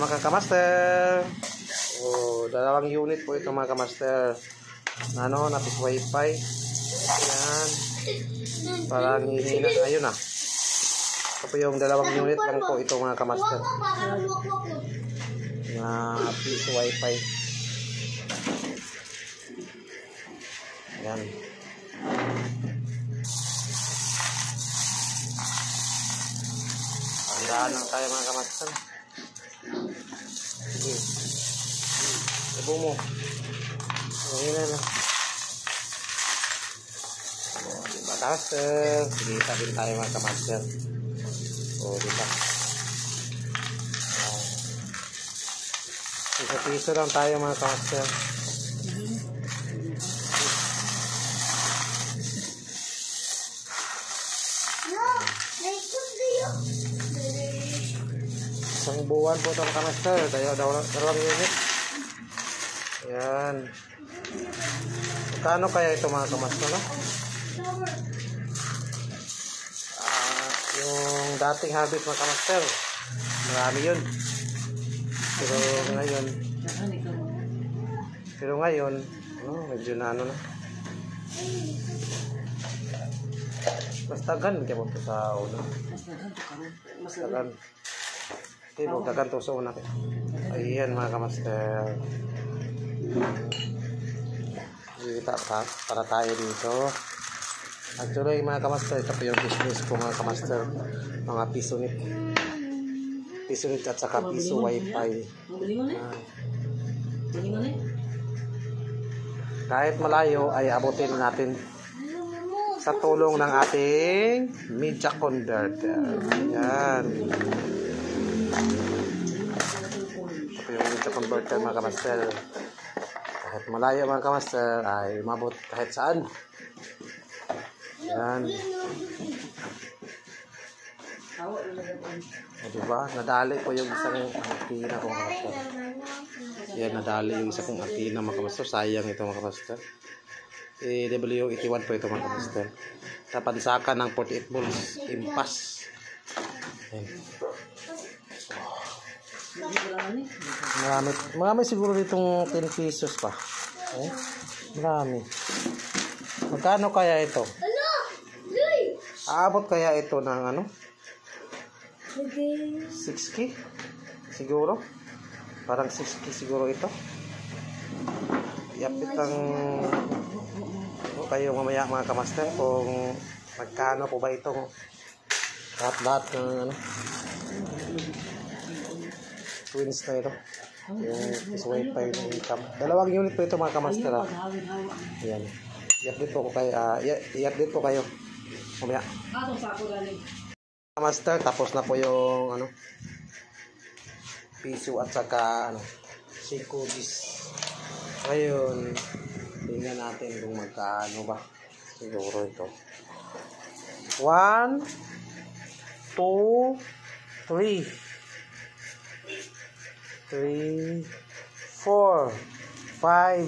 mga kamaster. Oh, dalawang unit po ito mga kamaster. Ano, napis wifi. Yan. Parang hihina. Ayun na. Ito po yung dalawang unit lang po ito mga kamaster. Napis wifi. Yan. Tandaan lang tayo mga kamaster. Sige. Ibo mo. Ngayon na lang. Diba kamaster? Sige, sabihin tayo mga kamaster. O, diba? Piso lang tayo mga kamaster. Isang buwan po ito mga kamaster. Dalawang unit. Ayan. Magkano kaya ito mga kamaster, no? Yung dating habit mga kamaster, marami yun. Pero ngayon medyo na ano na. Mas tagan kaya po ito sa una. Mas tagan. Okay, magtagan ito sa una. Ayan mga kamaster. Kita para tayo dito. Actually mga kamaster, ito po yung business ko mga kamaster. Mga piso nit at saka piso wifi. Kahit malayo ay abutin natin sa tulong ng ating media converter. Yan. Ito yung media converter mga kamaster. Kahit malayo mga kamaster ay mabot kahit saan. Yan. O diba? Nadali po yung isang antena ko mga kamaster. Yan, nadali yung isang antena mga kamaster. Sayang ito mga kamaster. W81 po ito mga kamaster. Sa pansakan ng 48 volts impas. Yan. Marami siguro ditong 10 pesos pa. Marami. Magkano kaya ito? Aabot kaya ito ng ano? 6K? Siguro? Parang 6K siguro ito. Yapit ang kayo mamaya mga kamaster kung magkano po ba itong lahat ng ano? Twins na ito. Yung wifi ng income. Dalawang unit po ito mga kamaster. Ayan. I-update po ko kayo. Mamaya. Kamaster, tapos na po yung ano, piso at saka ano, sikubis. Ngayon, tingnan natin kung magkano ba. Siguro ito. 1, 2, 3, 4, 5,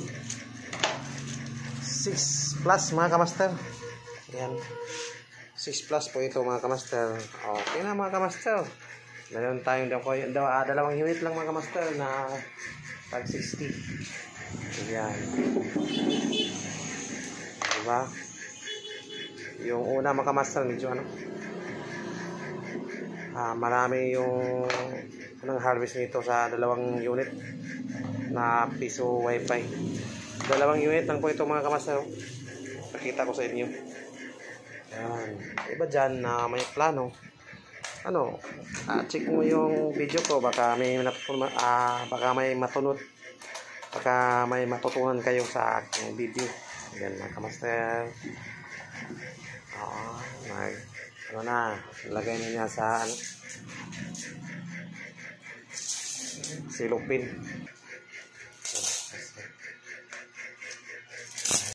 6 plus mga kamaster. Ayan. 6 plus po ito mga kamaster. Okay na mga kamaster. Meron tayong dalawang unit lang mga kamaster na tag 60. Ayan. Diba? Yung una mga kamaster medyo ano, marami yung unang harvest nito sa dalawang unit na piso wifi. Dalawang unit lang po ito mga kamaster. Pakita ko sa inyo. Ayan. Iba dyan na may plano. Ano, check mo yung video ko. Baka may matunod. Baka may matutunan kayo sa aking video. Ayan mga kamaster. Ano na, lagay niya sa ano, silupin.